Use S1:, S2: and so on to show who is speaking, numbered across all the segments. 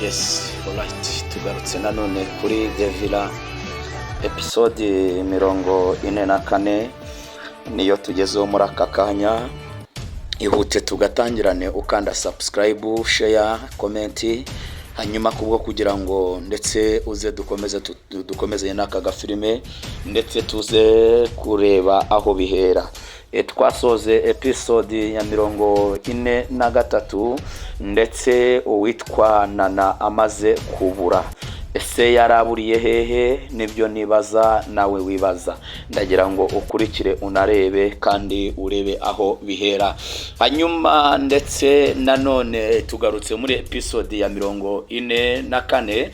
S1: Yes, alright, tugarutse nanone kuri Devila episode 44 niyo tugezeho muri aka kanya. Ihute tugatangirane ukanda subscribe, share, comment, hanyuma kubwo kugira ngo ndetse uze dukomeze n'aka gafilime ndetse tuze kureba aho bihera. Twasoze episode ya 43 ndetse uwitwa Nana amaze kubura. Ese yaraburiye hehe? Nibyo nibaza nawe wibaza. Ndagira ngo ukurikire unarebe kandi urebe aho bihera. Hanyuma ndetse nanone tugarutse muri episode ya 44.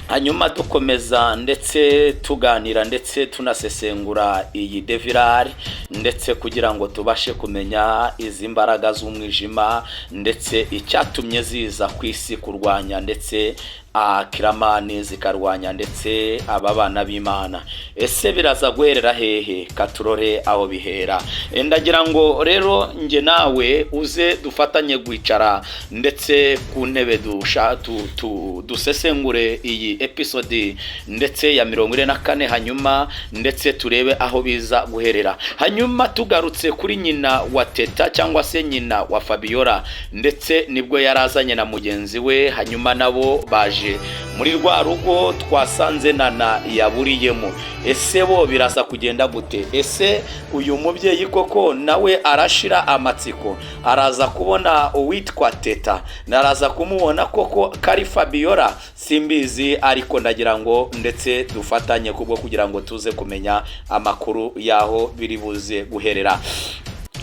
S1: Hanyuma dukomeza ndetse tuganira ndetse tunasesengura iyi Devilari ndetse kugira ngo tubashe kumenya izi mbaraga z'umwijima ndetse icyatumye ziza ku isi kurwanya ndetse kiramani zikarwanya ndetse ababana b'Imana. Ese biraza guherera hehe? Katurore aho bihera. Ndagira ngo rero nge nawe uze dufatanye gwicara ndetse ku ntebe dusesengure iyi episode ndetse ya 44 hanyuma ndetse turebe aho biza guherera. Hanyuma tugarutse kuri nyina wa Teta cyangwa se nyina wa Fabiola ndetse nibwo yarazanye na mugenzi we, hanyuma nabo baje muri rwa rugo twasanze Nana yaburiyemo. Ese bo birasa kugenda gute? Ese uyu mubyeyi koko nawe arashira amatsiko, araza kubona uwitwa Teta, naraza kumubona koko kari Fabiola? Simbizi, ariko ndagira ngo ndetse dufatanye kubwo kugira ngo tuze kumenya amakuru yaho biri buze guherera.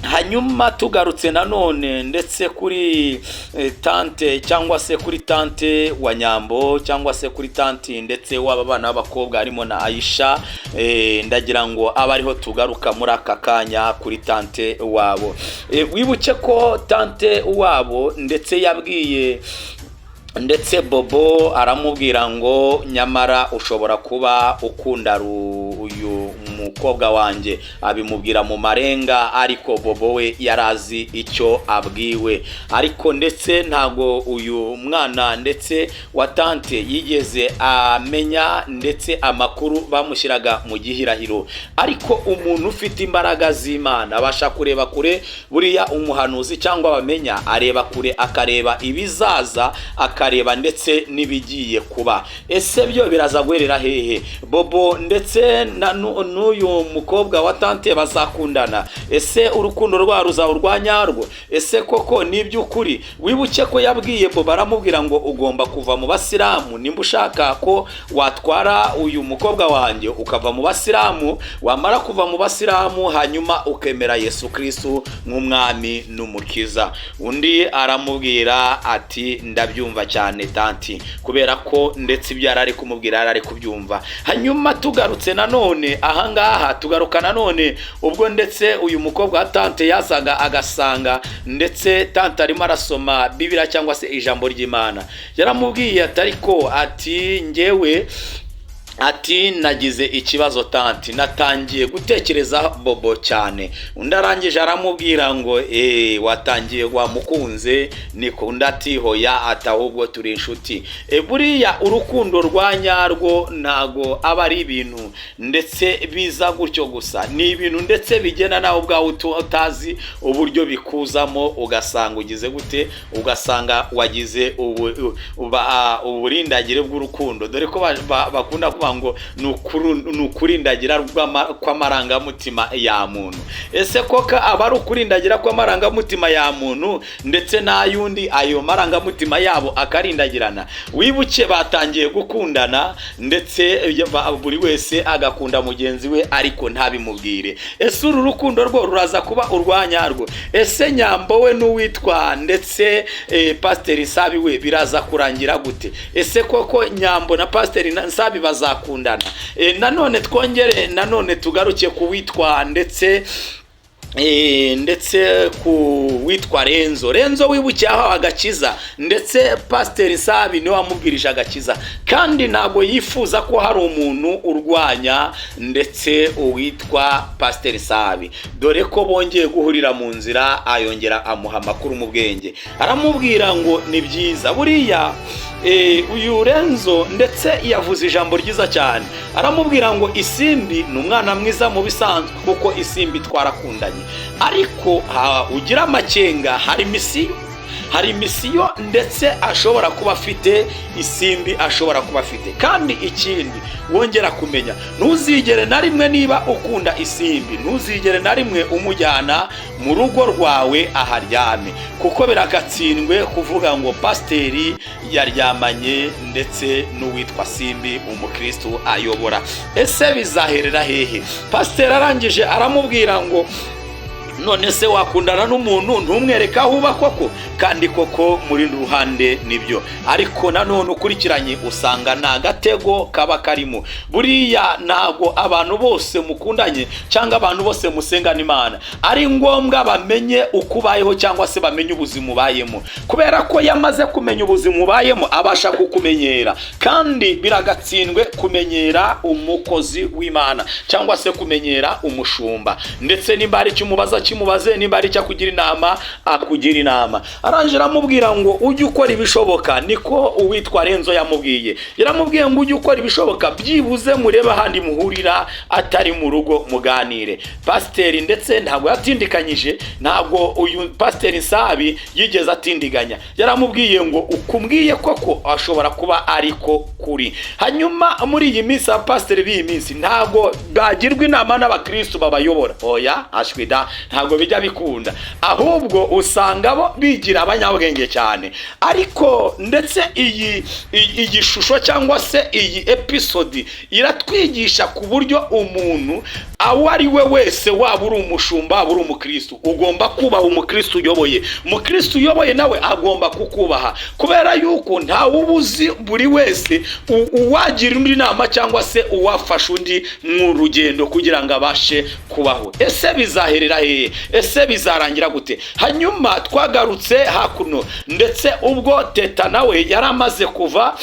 S1: Hanyuma tugarutse nanone ndetse kuri tante cyangwa se kuri tante wa Nyambo cyangwa se kuri tante ndetse w'abana b'abakobwa harimo na Aisha. Ndagira ngo abariho tugaruka muri aka kanya kuri tante wabo. Wibuke ko tante wabo ndetse yabwiye ndetse Bobo aramubwira ngo nyamara ushobora kuba ukunda uyu mukobwa wanjye. Abimubwira mu marenga, ariko Bobo we yarazi icyo abwiwe. Ariko ndetse ntago uyu mwana ndetse wa tante yigeze amenya ndetse amakuru bamushyiraga mu gihirahiro. Ariko umuntu ufite imbaraga z'Imana abasha kureba kure. Buriya umuhanuzi cyangwa bamenya areba kure, akareba ibizaza, akareba ndetse nibigiye kuba. Ese byo biraza guherera hehe? Bobo ndetse n'uyu mukobwa wa tante bazakundana? Ese urukundo rwa ruzawurwanyarwo? Ese koko nibyukuri? Wibuke ko yabwiye Bobo aramubwira ngo ugomba kuva mu Basilamu. Nimba ushaka ko watwara uyu mukobwa wanjye ukava mu Basilamu, wamara kuva mu Basilamu hanyuma ukemera Yesu Kristo nk'umwami n'umukiza. Undi aramubwira ati ndabyumva cyane tanti, kubera ko ndetse ibyara ari kumubwira ari kubyumva. Hanyuma tugarutse nanone ahangaha tugaruka nanone ubwo ndetse uyu mukobwa wa tante yazaga agasanga ndetse tante arimo arasoma Bibiliya cyangwa se ijambo ry'Imana. Yaramubwiye atariko ati ngewe ati nagize ikibazo tanti, natangiye gutekereza Bobo cyane. Undi arangije aramubwira ngo watangiye wamukunze? Niko ndati hoya, atahubwo turi inshuti. Buriya urukundo rwanyarwo ntago aba ari ibintu ndetse biza gutyo gusa. Ni ibintu ndetse bigena nawe ubwawe utazi uburyo bikuzamo, ugasanga ugize gute, ugasanga wagize uburindagire bw'urukundo. Dore ko bakunda ngo nukurindagira kw'amarangamutima ya muntu. Ese koka aba ari ukurindagira kw'amarangamutima ya muntu ndetse n'ayundi ayo marangamutima yabo akarindagirana? Wibuke batangiye gukundana ndetse buri wese agakunda mugenzi we ariko ntabimubwire. Ese uru rukundo rwo ruraza kuba urwanyarwo? Ese Nyambo we n'uwitwa ndetse Pasiteri Nsabi we biraza kurangira gute? Ese koko Nyambo na Pasiteri Nsabi bazakundana? Nanone twongere nanone tugaruke kuwitwa ndetse ku witwa Renzo wibukiye aho agakiza ndetse Pasiteri Nsabi niwe wamubwirije agakiza, kandi ntabwo yifuza ko hari umuntu urwanya ndetse uwitwa Pasiteri Nsabi. Dore ko bongeye guhurira mu nzira, ayongera amuha amakuru mu bwenge, aramubwira ngo ni byiza buriya uyu Renzo ndetse yavuze ijambo ryiza cyane, aramubwira ngo isimbi ni umwana mwiza mu bisanzwe kuko isimbi twarakundanye, ariko ugira amakenga, hari misiyo ndetse ashobora kuba afite, isimbi ashobora kuba afite. Kandi ikindi wongera kumenya, ntuzigere na rimwe, niba ukunda isimbi, ntuzigere na rimwe umujyana mu rugo rwawe aharyame, kuko biragatsindwe kuvuga ngo pasiteri yaryamanye ndetse n'uwitwa simbi umukristo ayobora. Ese bizaherera hehe? Pasiteri arangije aramubwira ngo none se wakundana n'umuntu ntumwereka aho uba koko? Kandi koko muri ruhande nibyo, ariko nanone ukurikiranye usanga nta gatego kaba karimo. Buriya ntago abantu bose mukundanye cyangwa abantu bose musengana Imana ari ngombwa bamenye uko ubayeho cyangwa se bamenye ubuzima ubayemo, kubera ko yamaze kumenya ubuzima ubayemo abasha kukumenyera. Kandi biragatsindwe kumenyera umukozi w'Imana cyangwa se kumenyera umushumba, ndetse nimba ari cyumubaza kimubaze, nimba ari cyakugira inama akugira inama. Arangije aramubwira ngo ujye ukora ibishoboka, niko uwitwa Renzo yamubwiye. Yaramubwiye ngo ujye ukora ibishoboka, byibuze murebe ahandi muhurira atari mu rugo muganire. Pasiteri ndetse ntabwo yatindikanyije, ntabwo uyu Pasiteri Nsabi yigeze atindiganya. Yaramubwiye ngo ukumbwiye koko ashobora kuba ariko kuri. Hanyuma muri iyi minsi abapasiteri b'iyi minsi ntabwo bagirwa inama n'abakristo babayobora, oya ashwida, ntabwo bijya bikunda, ahubwo usanga bo bigira abanyabwenge cyane. Ariko ndetse iyi shusho cyangwa se iyi episode iratwigisha ku buryo umuntu aho ari we wese, waba uri umushumba, waba uri umukristo, ugomba kubaha umukristo uyoboye. Umukristo uyoboye nawe agomba kukubaha, kubera yuko nta ubuzi buri wese uwagira undi nama cyangwa se uwafasha undi mu rugendo kugira ngo abashe kubaho. Ese bizaherera hehe? Ese bizarangira gute? Hanyuma twagarutse hakuno, ndetse ubwo Teta nawe yaramaze kuva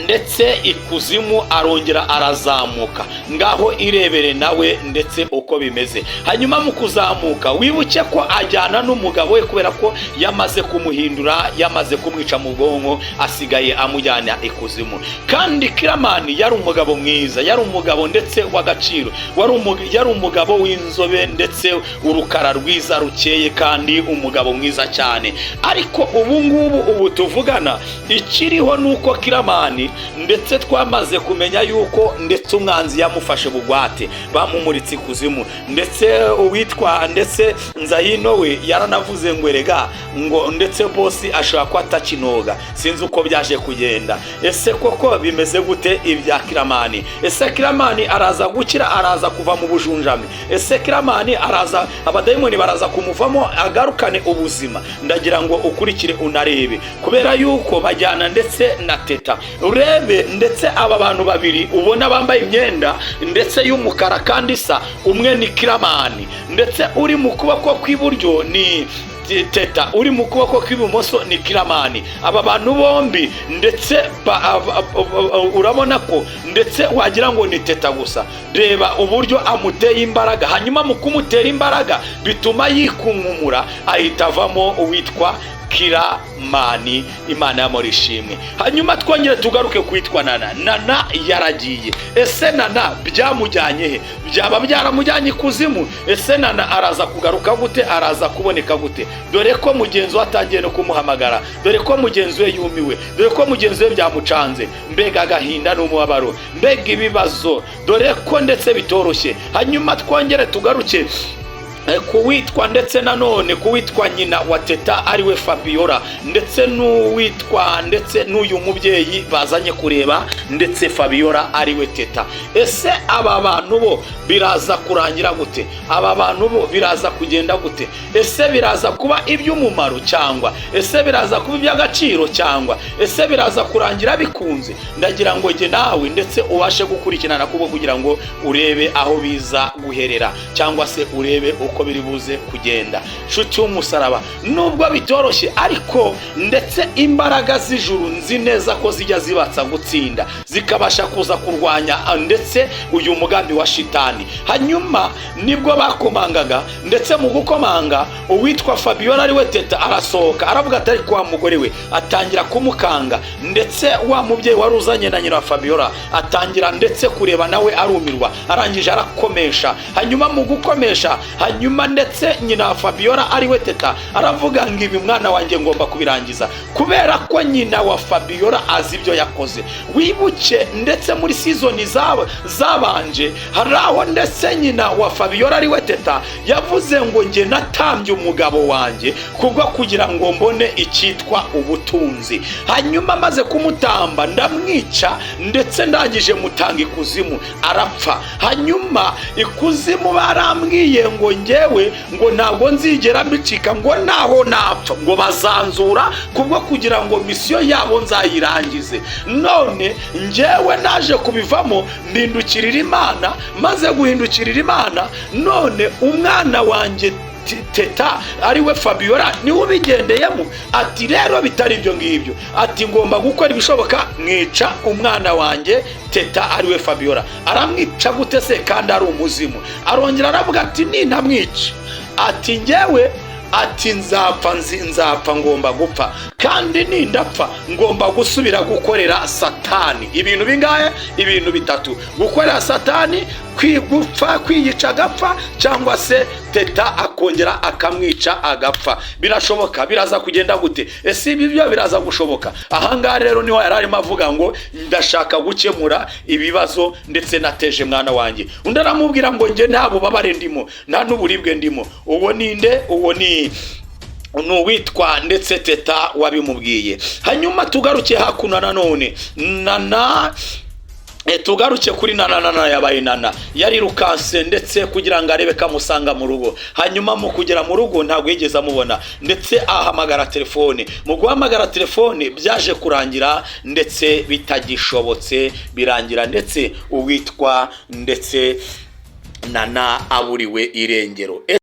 S1: ndetse ikuzimu arongera arazamuka. Ngaho irebere nawe ndetse uko bimeze. Hanyuma mu kuzamuka wibuke ko ajyana n'umugabo we, kubera ko yamaze kumuhindura, yamaze kumwica mu bwonko, asigaye amujyana ikuzimu. Kandi Kiramani yari umugabo mwiza, yari umugabo ndetse w'agaciro, yari umugabo w'inzobe ndetse urukara rwiza rukeye, kandi umugabo mwiza cyane. Ariko ubu tuvugana, ikiriho nuko Kiramani ndetse twamaze kumenya yuko ndetse umwanzi yamufashe bugwate, bamumuritse ikuzimu. Ndetse uwitwa ndetse Nzahino we yaranavuze ngo erega ngo ndetse bosi ashobora ko atakinoga. Sinzi uko byaje kugenda. Ese koko bimeze gute ibya Kiramani? Ese Kiramani araza gukira, araza kuva mu bujunjame? Ese Kiramani araza, abadayimoni baraza kumuvamo agarukane ubuzima? Ndagira ngo ukurikire unarebe, kubera yuko bajyana ndetse na Teta. Urebe ndetse aba bantu babiri ubona bambaye imyenda ndetse y'umukara kandi isa, umwe ni Kiramani, ndetse uri mu kuboko kw'iburyo ni Teta, uri mu kuboko kw'ibumoso ni Kiramani. Aba bantu bombi ndetse urabona ko ndetse wagira ngo ni Teta gusa. Reba uburyo amuteye imbaraga, hanyuma mu kumutera imbaraga bituma yikunkumura, ahita avamo uwitwa Kiramani. Imana yamurishimwe. Hanyuma twongere tugaruke kwitwa Nana yaragiye. Ese Nana byamujyanye he? Byaba byaramujyanye kuzimu? Ese Nana araza kugaruka gute? Araza kuboneka gute? Dore ko mugenzi we atangiye no kumuhamagara, dore ko mugenzi we yumiwe, dore ko mugenzi we byamucanze. Mbega agahinda n'umubabaro, mbega ibibazo, dore ko ndetse bitoroshye. Hanyuma twongere tugaruke kuwitwa ndetse nanone kuwitwa nyina wa Teta ariwe Fabiola, ndetse n'uwitwa ndetse n'uyu mubyeyi bazanye kureba ndetse Fabiola ariwe Teta. Ese aba bantu bo biraza kurangira gute? Aba bantu bo biraza kugenda gute? Ese biraza kuba iby'umumaro cyangwa ese biraza kuba iby'agaciro cyangwa ese biraza kurangira bikunze? Ndagira ngo jye nawe ndetse ubashe gukurikirana kubo kugira ngo urebe aho biza guherera cyangwa se urebe uko biri buze kugenda. Nshuti y'umusaraba, nubwo bitoroshye ariko ndetse imbaraga z'ijuru nzi neza ko zijya zibatsa gutsinda, zikabasha kuza kurwanya ndetse uyu mugambi wa shitani. Hanyuma nibwo bakomangaga, ndetse mu gukomanga uwitwa Fabiola ariwe Teta arasohoka, aravuga atari kwa mugore we, atangira kumukanga, ndetse wa mubyeyi wari uzanye na nyina wa Fabiola atangira ndetse kureba nawe arumirwa, arangije arakomesha. Hanyuma mu gukomesha, hanyuma ndetse nyina wa Fabiola ariwe Teta aravuga ngo ibi mwana wanjye ngomba kubirangiza, kubera ko nyina wa Fabiola azi ibyo yakoze. Wibuke ndetse muri season zabanje hari aho ndetse nyina wa Fabiola ariwe Teta yavuze ngo nge natambye umugabo wanjye kubwo kugira ngo mbone icyitwa ubutunzi. Hanyuma maze kumutamba ndamwica, ndetse ndangije mutanga ikuzimu arapfa. Hanyuma ikuzimu barambwiye ngo ngewe ngo ntabwo nzigera mbicika, ngo naho napfa ngo bazanzura kubwo kugira ngo misiyo yabo nzayirangize. None ngewe naje kubivamo mbindukirira Imana, maze guhindukirira Imana none umwana wanjye Teta ariwe Fabiola niwe ubigendeyemo. Ati rero bitari ibyo ngibyo, ati ngomba gukora ibishoboka mwica umwana wanjye Teta ariwe Fabiola. Aramwica gute se kandi ari umuzimu? Arongera aravuga ati nintamwica, ati ngewe ati nzapfa ngomba gupfa, kandi nindapfa ngomba gusubira gukorera Satani. Ibintu bingahe? Ibintu bitatu: gukorera Satani, kwigupfa, kwiyica agapfa, cyangwa se Teta akongera akamwica agapfa. Birashoboka? Biraza kugenda gute? Ese ibi byo biraza gushoboka? Ahangaha rero niho yararimo avuga ngo ndashaka gukemura ibibazo ndetse nateje mwana wanjye. Undi aramubwira ngo nge nta bubabare ndimo, nta n'uburibwe ndimo. Uwo ninde? Uwo ni uwitwa ndetse Teta wabimubwiye. Hanyuma tugaruke hakuno nanone tugaruke kuri Nana yabaye Nana yarirukanse ndetse kugira ngo arebe kamusanga mu rugo. Hanyuma mu kugera mu rugo ntabwo yigeze amubona, ndetse ahamagara telefone. Mu guhamagara telefone byaje kurangira ndetse bitagishobotse, birangira ndetse uwitwa ndetse Nana aburiwe irengero.